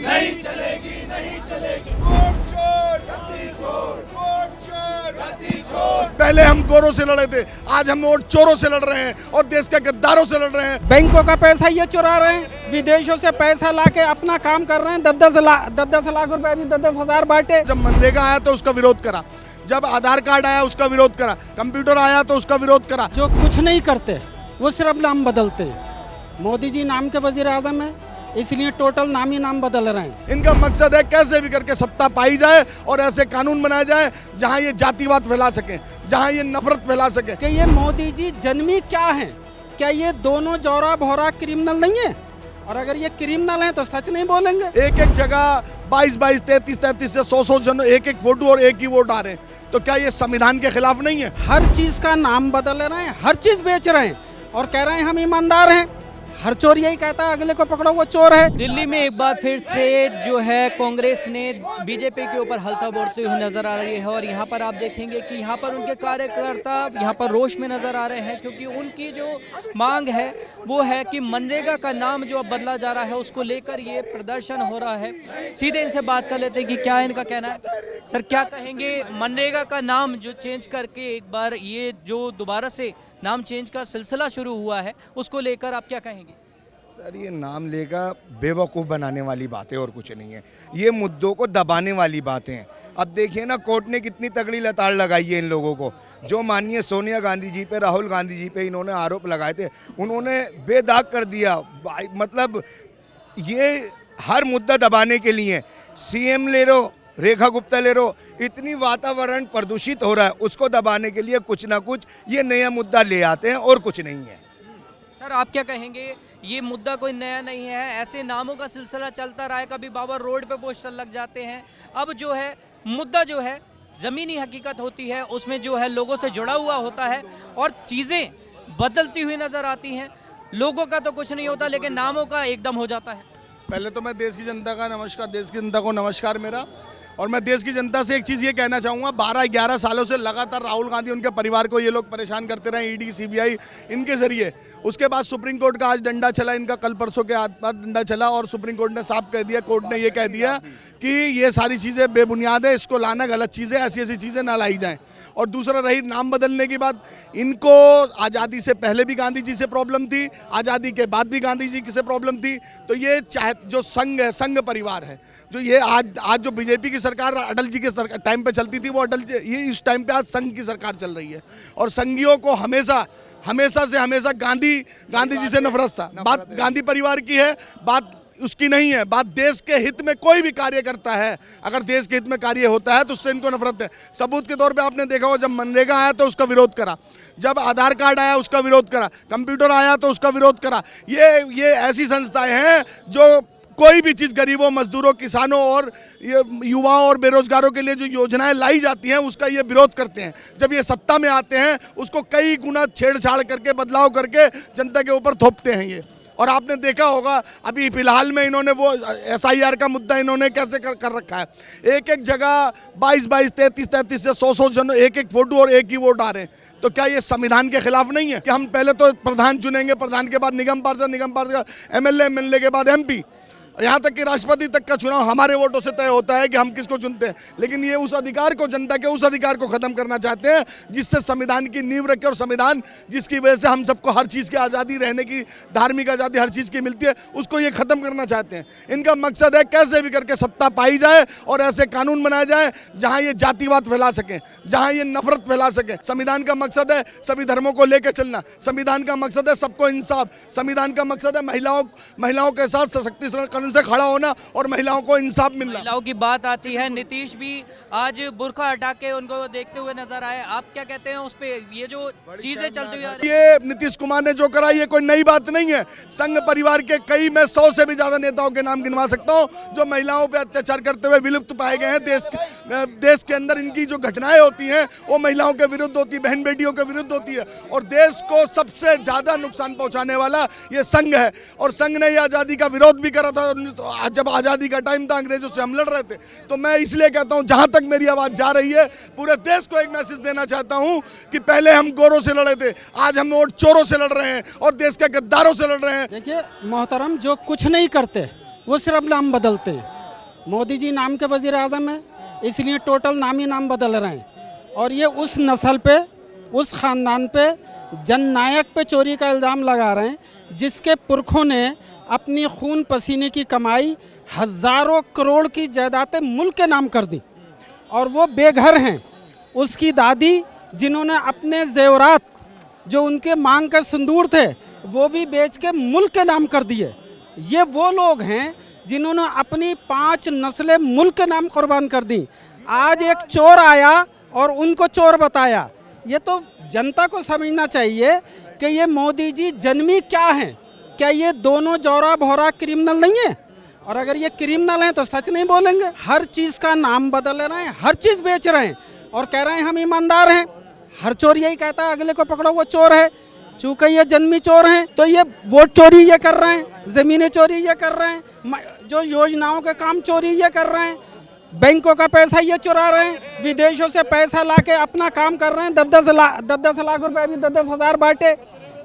नहीं चलेगी, नहीं चलेगी। वोट चोर, गद्दी चोर, वोट चोर, गद्दी चोर। पहले हम गोरों से लड़े थे, आज हम वोट चोरों से लड़ रहे हैं और देश के गद्दारों से लड़ रहे हैं। बैंकों का पैसा ये चुरा रहे हैं, विदेशों से पैसा लाके अपना काम कर रहे हैं। 10-10 लाख रुपए भी 10-10 बांटे। जब मनरेगा आया तो उसका विरोध करा, जब आधार कार्ड आया उसका विरोध करा, कंप्यूटर आया तो उसका विरोध करा। जो कुछ नहीं करते वो सिर्फ नाम बदलते हैं। मोदी जी नाम के वजीर आजम है, इसलिए टोटल नाम ही नाम बदल रहे हैं। इनका मकसद है कैसे भी करके सत्ता पाई जाए और ऐसे कानून बनाए जाए जहां ये जातिवाद फैला सके, जहां ये नफरत फैला सके। कि ये मोदी जी जन्मी क्या हैं? क्या ये दोनों जौरा भोरा क्रिमिनल नहीं है? और अगर ये क्रिमिनल हैं तो सच नहीं बोलेंगे। एक एक जगह 22-22, 33-33 से 100 जन एक एक फोटो और एक ही वोट आ रहे हैं, तो क्या ये संविधान के खिलाफ नहीं है? हर चीज का नाम बदल रहे हैं, हर चीज बेच रहे हैं और कह रहे हैं हम ईमानदार हैं। हर चोर यही कहता है अगले को पकड़ो वो चोर है। दिल्ली में एक बार फिर से जो है कांग्रेस ने बीजेपी के ऊपर हल्का बोलते हुए नजर आ रही है और यहाँ पर आप देखेंगे कि यहाँ पर उनके कार्यकर्ता यहाँ पर रोष में नजर आ रहे हैं, क्योंकि उनकी जो मांग है वो है कि मनरेगा का नाम जो अब बदला जा रहा है उसको लेकर ये प्रदर्शन हो रहा है। सीधे इनसे बात कर लेते हैं कि क्या इनका कहना है। सर क्या कहेंगे, मनरेगा का नाम जो चेंज करके एक बार ये जो दोबारा से नाम चेंज का सिलसिला शुरू हुआ है उसको लेकर आप क्या कहेंगे? सर ये नाम लेगा बेवकूफ़ बनाने वाली बातें और कुछ नहीं है, ये मुद्दों को दबाने वाली बातें हैं। अब देखिए ना, कोर्ट ने कितनी तगड़ी लताड़ लगाई है इन लोगों को। जो माननीय सोनिया गांधी जी पे, राहुल गांधी जी पे इन्होंने आरोप लगाए थे, उन्होंने बेदाग कर दिया। मतलब ये हर मुद्दा दबाने के लिए सीएम ले लो, रेखा गुप्ता ले लो, इतनी वातावरण प्रदूषित हो रहा है, उसको दबाने के लिए कुछ ना कुछ ये नया मुद्दा ले आते हैं और कुछ नहीं है। सर आप क्या कहेंगे, ये मुद्दा कोई नया नहीं है, ऐसे नामों का सिलसिला चलता रहा है, कभी बाबर रोड पे पोस्टर लग जाते हैं। अब जो है मुद्दा जो है ज़मीनी हकीकत होती है, उसमें जो है लोगों से जुड़ा हुआ होता है और चीज़ें बदलती हुई नज़र आती हैं। लोगों का तो कुछ नहीं होता लेकिन नामों का एकदम हो जाता है। पहले तो मैं देश की जनता का नमस्कार, देश की जनता को नमस्कार मेरा। और मैं देश की जनता से एक चीज़ ये कहना चाहूँगा, 12-11 सालों से लगातार राहुल गांधी उनके परिवार को ये लोग परेशान करते रहे, ईडी सीबीआई इनके जरिए। उसके बाद सुप्रीम कोर्ट का आज डंडा चला, इनका कल परसों के बाद डंडा चला और सुप्रीम कोर्ट ने साफ कह दिया, कोर्ट ने ये कह दिया कि ये सारी चीज़ें बेबुनियाद है, इसको लाना गलत चीज़ है, ऐसी ऐसी चीज़ें ना लाई जाएँ। और दूसरा रही नाम बदलने की बात, इनको आज़ादी से पहले भी गांधी जी से प्रॉब्लम थी, आज़ादी के बाद भी गांधी जी से प्रॉब्लम थी। तो ये चाहे जो संघ है, संघ परिवार है, जो ये आज जो बीजेपी की सरकार अटल जी के टाइम पे चलती थी, वो अटल जी, ये इस टाइम पे आज संघ की सरकार चल रही है। और संघियों को हमेशा गांधी जी से नफरत था। बात गांधी परिवार की है, बात उसकी नहीं है। बात देश के हित में कोई भी कार्य करता है, अगर देश के हित में कार्य होता है तो उससे इनको नफरत है। सबूत के तौर पे आपने देखा हो, जब मनरेगा आया तो उसका विरोध करा, जब आधार कार्ड आया उसका विरोध करा, कंप्यूटर आया तो उसका विरोध करा। ये ऐसी संस्थाएं हैं जो कोई भी चीज़ गरीबों, मजदूरों, किसानों और युवाओं और बेरोजगारों के लिए जो योजनाएं लाई जाती हैं उसका ये विरोध करते हैं। जब ये सत्ता में आते हैं उसको कई गुना छेड़छाड़ करके, बदलाव करके जनता के ऊपर थोपते हैं ये। और आपने देखा होगा अभी फिलहाल में इन्होंने वो SIR का मुद्दा इन्होंने कैसे कर रखा है। एक एक जगह 22-22, 33-33 से 100 जन एक एक फोटो और एक ही वोट आ रहे हैं, तो क्या ये संविधान के खिलाफ नहीं है? कि हम पहले तो प्रधान चुनेंगे, प्रधान के बाद निगम पार्षद, निगम पार्षद MLA के बाद MP, यहाँ तक कि राष्ट्रपति तक का चुनाव हमारे वोटों से तय होता है कि हम किसको चुनते हैं। लेकिन ये उस अधिकार को, जनता के उस अधिकार को खत्म करना चाहते हैं जिससे संविधान की नींव रखे, और संविधान जिसकी वजह से हम सबको हर चीज़ की आज़ादी, रहने की धार्मिक आज़ादी हर चीज़ की मिलती है, उसको ये खत्म करना चाहते हैं। इनका मकसद है कैसे भी करके सत्ता पाई जाए और ऐसे कानून बनाए जाए जहाँ ये जातिवाद फैला सकें, जहाँ ये नफरत फैला सकें। संविधान का मकसद है सभी धर्मों को लेकर चलना, संविधान का मकसद है सबको इंसाफ, संविधान का मकसद है महिलाओं के साथ सशक्तिकरण से खड़ा होना और महिलाओं को इंसाफ मिलना। महिलाओं की बात आती है, नीतीश भी आज बुर्का हटा के उनको देखते हुए नजर आए। आप क्या कहते हैं उस पे, ये जो चीजें चलती हुई आ रही है? ये नीतीश कुमार ने जो करा ये कोई नई बात नहीं है। संघ परिवार के कई, मैं 100 से भी ज्यादा नेताओं के नाम गिनवा सकता हूँ जो महिलाओं पे अत्याचार करते हुए विलुप्त पाए गए हैं। देश के अंदर इनकी जो घटनाएं होती हैं वो महिलाओं के विरुद्ध होती है, बहन बेटियों के विरुद्ध होती है, और देश को सबसे ज्यादा नुकसान पहुंचाने वाला ये संघ है। और संघ ने ये आजादी का विरोध भी करा था, जब आज़ादी का टाइम था, अंग्रेजों से हम लड़ रहे थे। तो मैं इसलिए कहता हूं, जहां तक मेरी आवाज़ जा रही है, पूरे देश को एक मैसेज देना चाहता हूं कि पहले हम गोरों से लड़े थे, आज हम वोट चोरों से लड़ रहे हैं और देश के गद्दारों से लड़ रहे हैं। देखिए मोहतरम, जो कुछ नहीं करते वो सिर्फ नाम बदलते हैं। मोदी जी नाम के वज़ीर आज़म हैं, इसलिए टोटल नाम ही नाम बदल रहे हैं। और ये उस नस्ल पे, उस ख़ानदान पे, जननायक पे चोरी का इल्ज़ाम लगा रहे हैं जिसके पुरखों ने अपनी खून पसीने की कमाई हज़ारों करोड़ की जायदादें मुल्क के नाम कर दी और वो बेघर हैं। उसकी दादी जिन्होंने अपने जेवरात जो उनके मांग के सिंदूर थे वो भी बेच के मुल्क के नाम कर दिए। ये वो लोग हैं जिन्होंने अपनी 5 नस्लें मुल्क के नाम कुर्बान कर दी। आज एक चोर आया और उनको चोर बताया। ये तो जनता को समझना चाहिए कि ये मोदी जी जन्मी क्या हैं। क्या ये दोनों जौरा भौरा क्रिमिनल नहीं है? और अगर ये क्रिमिनल हैं तो सच नहीं बोलेंगे। हर चीज़ का नाम बदल रहे हैं, हर चीज़ बेच रहे हैं और कह रहे हैं हम ईमानदार हैं। हर चोर यही कहता है अगले को पकड़ो वो चोर है। चूँकि ये जन्मी चोर हैं तो ये वोट चोरी ये कर रहे हैं, ज़मीनें चोरी ये कर रहे हैं, जो योजनाओं के काम चोरी ये कर रहे हैं, बैंकों का पैसा ये चुरा रहे हैं, विदेशों से पैसा लाके अपना काम कर रहे हैं। 10-10 लाख रुपए भी 10-10 हज़ार बांटे।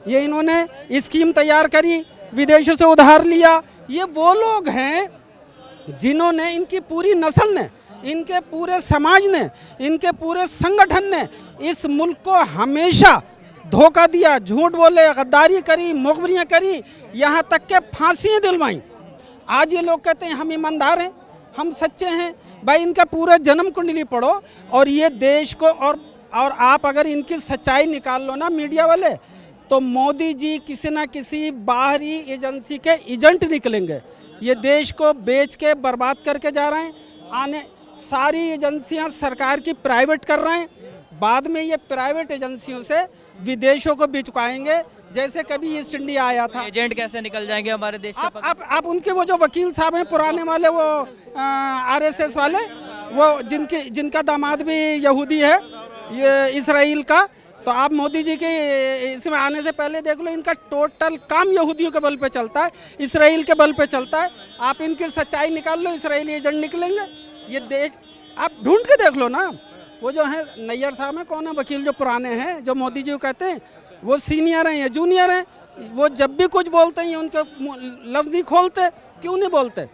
ये इन्होंने स्कीम तैयार करी, विदेशों से उधार लिया। ये वो लोग हैं जिन्होंने, इनकी पूरी नस्ल ने, इनके पूरे समाज ने, इनके पूरे संगठन ने इस मुल्क को हमेशा धोखा दिया, झूठ बोले, गद्दारी करी, मुखबरियाँ करी, यहाँ तक के फांसियाँ दिलवाई। आज ये लोग कहते हैं हम ईमानदार हैं, हम सच्चे हैं। भाई इनका पूरा जन्म कुंडली पढ़ो और ये देश को और आप अगर इनकी सच्चाई निकाल लो ना मीडिया वाले, तो मोदी जी किसी ना किसी बाहरी एजेंसी के एजेंट निकलेंगे। ये देश को बेच के बर्बाद करके जा रहे हैं। आने सारी एजेंसियां सरकार की प्राइवेट कर रहे हैं, बाद में ये प्राइवेट एजेंसियों से विदेशों को बिचकाएंगे। जैसे कभी ईस्ट इंडिया आया था। एजेंट कैसे निकल जाएंगे हमारे देश के? आप उनके वो जो वकील साहब हैं पुराने वाले, वो आरएसएस वाले, वो जिनका दामाद भी यहूदी है, ये इसराइल का, तो आप मोदी जी के इसमें आने से पहले देख लो, इनका टोटल काम यहूदियों के बल पे चलता है, इसराइल के बल पे चलता है। आप इनकी सच्चाई निकाल लो, इसराइली एजेंट निकलेंगे। ये देश आप ढूंढ के देख लो ना। वो जो है नैयर साहब हैं, कौन है वकील जो पुराने हैं, जो मोदी जी को कहते हैं, वो सीनियर हैं या जूनियर हैं? वो जब भी कुछ बोलते हैं उनके लफ्ज़ नहीं खोलते। क्यों नहीं बोलते?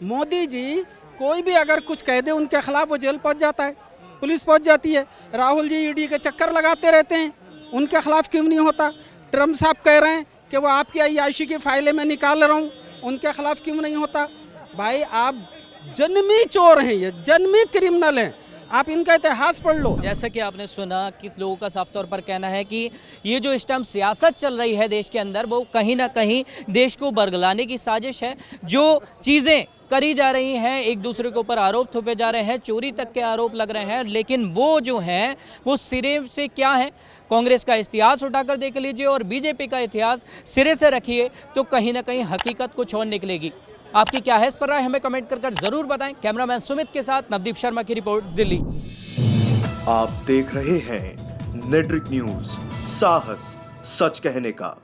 मोदी जी कोई भी अगर कुछ कह दे उनके खिलाफ वो जेल पहुंच जाता है, पुलिस पहुंच जाती है। राहुल जी ईडी के चक्कर लगाते रहते हैं, उनके खिलाफ क्यों नहीं होता? ट्रम्प साहब कह रहे हैं कि वो आपकी अय्याशी की फाइलें मैं निकाल रहा हूँ, उनके खिलाफ क्यों नहीं होता? भाई आप जन्मी चोर हैं, ये जन्मी क्रिमिनल हैं। आप इनका इतिहास पढ़ लो। जैसा कि आपने सुना कि लोगों का साफ तौर पर कहना है कि ये जो इस टाइम सियासत चल रही है देश के अंदर, वो कहीं ना कहीं देश को बरगलाने की साजिश है। जो चीज़ें करी जा रही हैं, एक दूसरे के ऊपर आरोप थोपे जा रहे हैं, चोरी तक के आरोप लग रहे हैं, लेकिन वो जो हैं वो सिरे से क्या है? कांग्रेस का इतिहास उठाकर देख लीजिए और बीजेपी का इतिहास सिरे से रखिए तो कहीं ना कहीं हकीकत कुछ और निकलेगी। आपकी क्या है इस पर राय, हमें कमेंट कर जरूर बताएं। कैमरामैन सुमित के साथ नवदीप शर्मा की रिपोर्ट, दिल्ली। आप देख रहे हैं नेटरिक न्यूज, साहस सच कहने का।